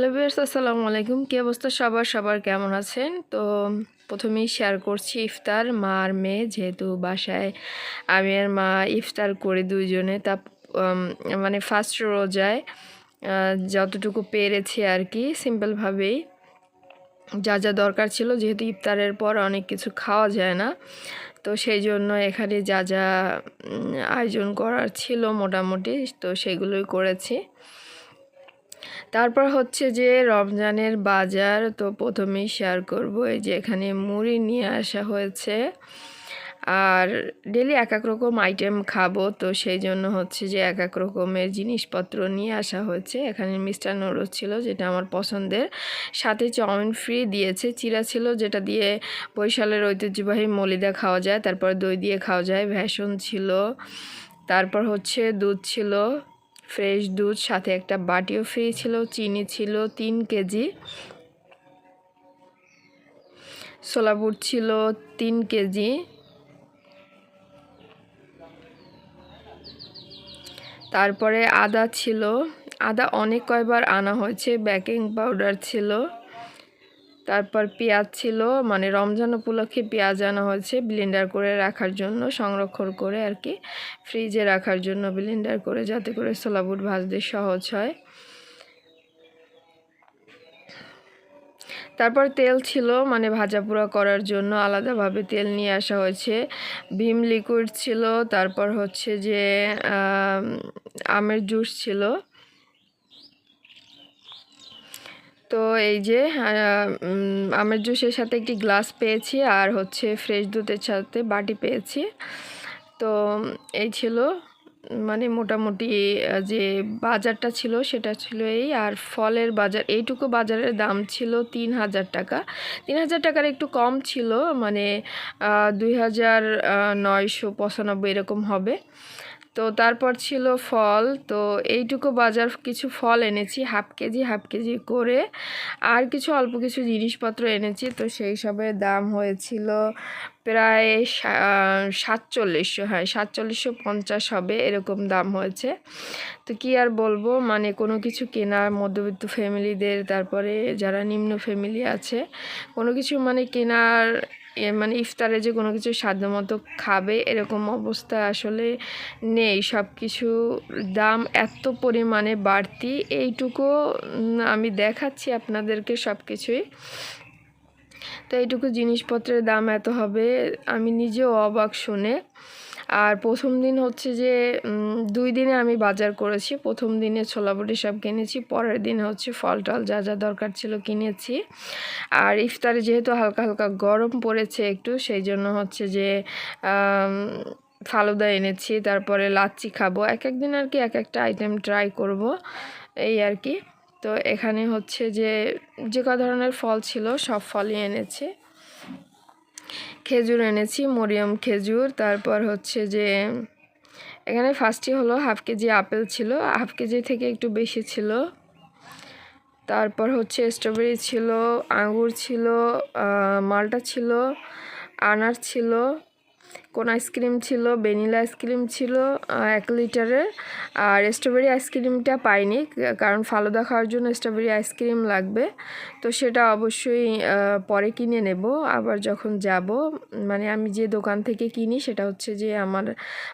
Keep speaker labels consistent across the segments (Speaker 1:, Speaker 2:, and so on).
Speaker 1: Hello viewers, আসসালামু আলাইকুম। কি অবস্থা সবার কেমন আছেন? তো প্রথমেই শেয়ার করছি ইফতার মা আর মেয়ে, যেহেতু বাসায় আমি আর মা ইফতার করি দুইজনে। তা মানে ফার্স্ট রোজায় যতটুকু পেরেছি আর কি, সিম্পলভাবেই যা যা দরকার ছিল, যেহেতু ইফতারের পর অনেক কিছু খাওয়া যায় না, তো সেই জন্য এখানে যা যা আয়োজন করার ছিল মোটামুটি, তো সেগুলোই করেছি। তারপর হচ্ছে যে রমজানের বাজার, তো প্রথমেই শেয়ার করব এই যে এখানে মুড়ি নিয়ে আসা হয়েছে। আর ডেলি এক এক রকম আইটেম খাবো, তো সেই জন্য হচ্ছে যে এক এক রকমের জিনিসপত্র নিয়ে আসা হয়েছে। এখানে মিষ্টান্ন রোজ ছিল, যেটা আমার পছন্দের, সাথে চাউমিন ফ্রি দিয়েছে, চিড়া ছিল যেটা দিয়ে বরিশালের ঐতিহ্যবাহী মলিদা খাওয়া যায়, তারপর দই দিয়ে খাওয়া যায়, ভেষণ ছিল, তারপর হচ্ছে দুধ ছিল, ফ্রেশ দুধ, সাথে একটা বাটিও ফ্রি ছিল, চিনি ছিল 3 কেজি, ছোলা বুট ছিল 3 কেজি, তারপরে আদা ছিল, আদা অনেক কয়বার আনা হয়েছে, বেকিং পাউডার ছিল, তারপর পেঁয়াজ ছিল, মানে রমজান উপলক্ষে পেঁয়াজ আনা হয়েছে ব্লেন্ডার করে রাখার জন্য, সংরক্ষণ করে আর কি, ফ্রিজে রাখার জন্য ব্লেন্ডার করে, যাতে করে ছোলা বুট ভাজতে সহজ হয়। তারপর তেল ছিল, মানে ভাজা পোড়া করার জন্য আলাদাভাবে তেল নিয়ে আসা হয়েছে, ভিম লিকুইড ছিল, তারপর হচ্ছে যে আমের জুস ছিল। তো এই যে আমের জুসের সাথে একটি গ্লাস পেয়েছি, আর হচ্ছে ফ্রেশ দুধের সাথে বাটি পেয়েছি। তো এই ছিল মানে মোটামুটি যে বাজারটা ছিল সেটা ছিল এই। আর ফলের বাজার, এইটুকু বাজারের দাম ছিল 3000 টাকা, 3000 টাকার একটু কম ছিল, মানে 2995 এরকম হবে। তো তারপর ছিল ফল, তো এইটুকু বাজার, কিছু ফল এনেছি হাফ কেজি করে, আর কিছু অল্প কিছু জিনিসপত্র এনেছি, তো সেই সবের দাম হয়েছিল প্রায় 4700, হ্যাঁ 4750 হবে, এরকম দাম হয়েছে। তো কি আর বলবো, মানে কোনো কিছু কেনার, মধ্যবিত্ত ফ্যামিলিদের, তারপরে যারা নিম্ন ফ্যামিলি আছে, কোনো কিছু মানে কেনার, মানে ইফতারে যে কোনো কিছু সাধ্যমতো খাবে এরকম অবস্থা আসলে নেই। সব কিছু দাম এত পরিমাণে বাড়তি, এইটুকু আমি দেখাচ্ছি আপনাদেরকে সব কিছুই। তো এইটুকু জিনিসপত্রের দাম এত হবে, আমি নিজেও অবাক শুনে। আর প্রথম দিন হচ্ছে যে 2 দিনে আমি বাজার করেছি। প্রথম দিনে ছোলা বুটি সব কিনেছি, পরের দিন হচ্ছে ফল টল যা যা দরকার ছিল কিনেছি। আর ইফতারে যেহেতু হালকা হালকা গরম পড়েছে একটু, সেই জন্য হচ্ছে যে ফালুদা এনেছি, তারপরে লাচ্ছি খাবো, এক এক দিন আর কি এক একটা আইটেম ট্রাই করব, এই আর কি। তো এখানে হচ্ছে যে যে ক ধরনের ফল ছিল সব ফলই এনেছি, খেজুর এনেছি, মরিয়ম খেজুর, তারপর হচ্ছে যে এখানে ফার্স্টই হলো হাফ কেজি আপেল ছিল, হাফ কেজি থেকে একটু বেশি ছিল, তারপর হচ্ছে স্ট্রবেরি ছিল, আঙ্গুর ছিল, মালটা ছিল, আনার ছিল, কোন আইসক্রিম ছিল, ভ্যানিলা আইসক্রিম ছিল 1 লিটারের। আর স্ট্রবেরি আইসক্রিমটা পাইনি, কারণ ফালুদা খাওয়ার জন্য স্ট্রবেরি আইসক্রিম লাগবে, তো সেটা অবশ্যই পরে কিনে নেব আবার যখন যাব। মানে আমি যে দোকান থেকে কিনি সেটা হচ্ছে যে আমার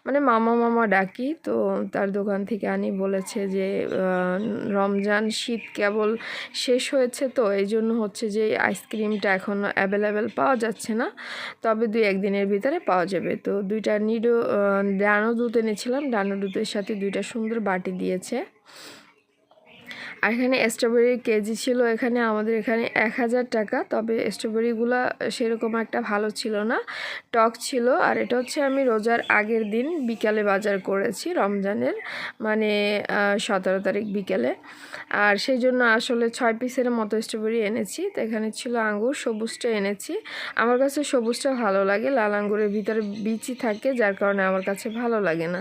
Speaker 1: মানে মামা ডাকি, তো তার দোকান থেকে আনি, বলেছে যে রমজান শীত কেবল শেষ হয়েছে, তো এই জন্য হচ্ছে যে আইসক্রিমটা এখন অ্যাভেলেবেল পাওয়া যাচ্ছে না, তবে 2-1 দিনের ভিতরে পাওয়া যাবে। তো 2টা ডানো দুধ এনেছিলাম, ডানো দুধের সাথে 2টা সুন্দর বাটি দিয়েছে। আর এখানে স্ট্রবেরি কেজি ছিল এখানে আমাদের এখানে 1000 টাকা, তবে স্ট্রবেরিগুলো সেরকম একটা ভালো ছিল না, টক ছিল। আর এটা হচ্ছে আমি রোজার আগের দিন বিকালে বাজার করেছি, রমজানের মানে 17 তারিখ বিকেলে, আর সেই জন্য আসলে 6 পিসের মতো স্ট্রবেরি এনেছি। তো এখানে ছিল আঙ্গুর, সবুজটা এনেছি, আমার কাছে সবুজটা ভালো লাগে, লাল আঙ্গুরের ভিতরে বিচি থাকে, যার কারণে আমার কাছে ভালো লাগে না।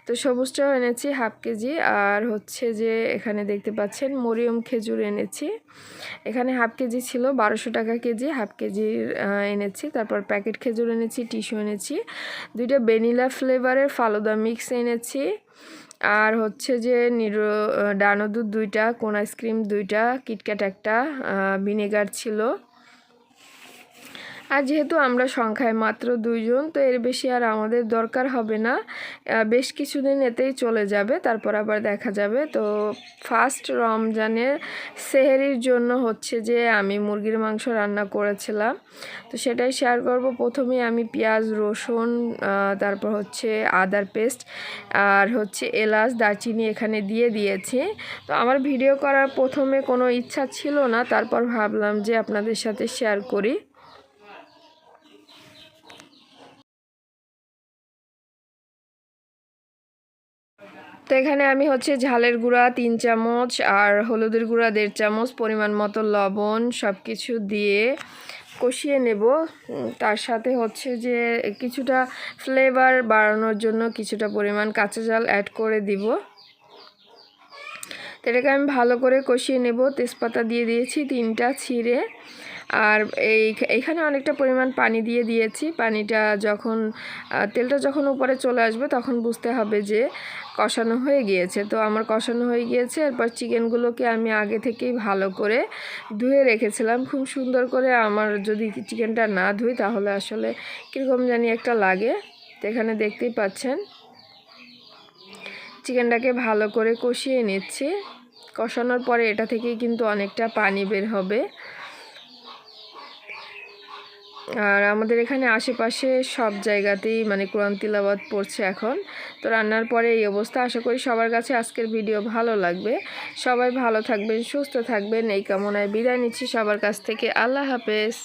Speaker 1: তো সবুজটাও এনেছি হাফ কেজি। আর হচ্ছে যে এখানে দেখতে পাচ্ছেন মরিয়ম খেজুর এনেছি, এখানে হাফ কেজি ছিল 1200 টাকা কেজি, হাফ কেজির এনেছি। তারপর প্যাকেট খেজুর এনেছি, টিস্যু এনেছি, 2টা ভ্যানিলা ফ্লেভারের ফালুদা মিক্স এনেছি, আর হচ্ছে যে ডানো দুধ 2টা, কোন আইসক্রিম 2টা, কিটক্যাট 1টা, ভিনেগার ছিল। আর যেহেতু আমরা সংখ্যায় মাত্র 2 জন, তো এর বেশি আর আমাদের দরকার হবে না। বেশ কিছুদিন এতেই চলে যাবে, তারপর আবার দেখা যাবে। তো ফার্স্ট রমজানের সেহরির জন্য হচ্ছে যে আমি মুরগির মাংস রান্না করেছিলাম, তো সেটাই শেয়ার করব। প্রথমে আমি পেঁয়াজ, রসুন, তারপর হচ্ছে আদার পেস্ট আর হচ্ছে এলাচ, দারচিনি এখানে দিয়ে দিয়েছি। তো আমার ভিডিও করার প্রথমে কোনো ইচ্ছা ছিল না, তারপর ভাবলাম যে আপনাদের সাথে শেয়ার করি। তো এখানে আমি হচ্ছে ঝালের গুঁড়া 3 চামচ আর হলুদের গুঁড়া 1.5 চামচ, পরিমাণ মতো লবণ সব কিছু দিয়ে কষিয়ে নেব। তার সাথে হচ্ছে যে কিছুটা ফ্লেভার বাড়ানোর জন্য কিছুটা পরিমাণ কাঁচা ঝাল অ্যাড করে দিব। তো এটাকে আমি ভালো করে কষিয়ে নেব। তেজপাতা দিয়ে দিয়েছি 3টা ছিঁড়ে। আর এইখানে অনেকটা পরিমাণ পানি দিয়ে দিয়েছি। পানিটা যখন তেলটা যখন উপরে চলে আসবে তখন বুঝতে হবে যে কষানো হয়ে গিয়েছে। তো আমার কষানো হয়ে গিয়েছে। এরপর চিকেনগুলোকে আমি আগে থেকেই ভালো করে ধুয়ে রেখেছিলাম খুব সুন্দর করে। আমার যদি চিকেনটা না ধুই তাহলে আসলে কীরকম জানি একটা লাগে। তো এখানে দেখতেই পাচ্ছেন চিকেনটাকে ভালো করে কষিয়ে নিচ্ছি। কষানোর পরে এটা থেকেই কিন্তু অনেকটা পানি বের হবে। আর আমাদের এখানে আশেপাশে সব জায়গাতেই মানে কোরআন তিলাওয়াত পড়ছে এখন। তো রান্নার পরে এই অবস্থা। আশা করি সবার কাছে আজকের ভিডিও ভালো লাগবে। সবাই ভালো থাকবেন, সুস্থ থাকবেন এই কামনায় বিদায় নিচ্ছি সবার কাছ থেকে। আল্লাহ হাফেজ।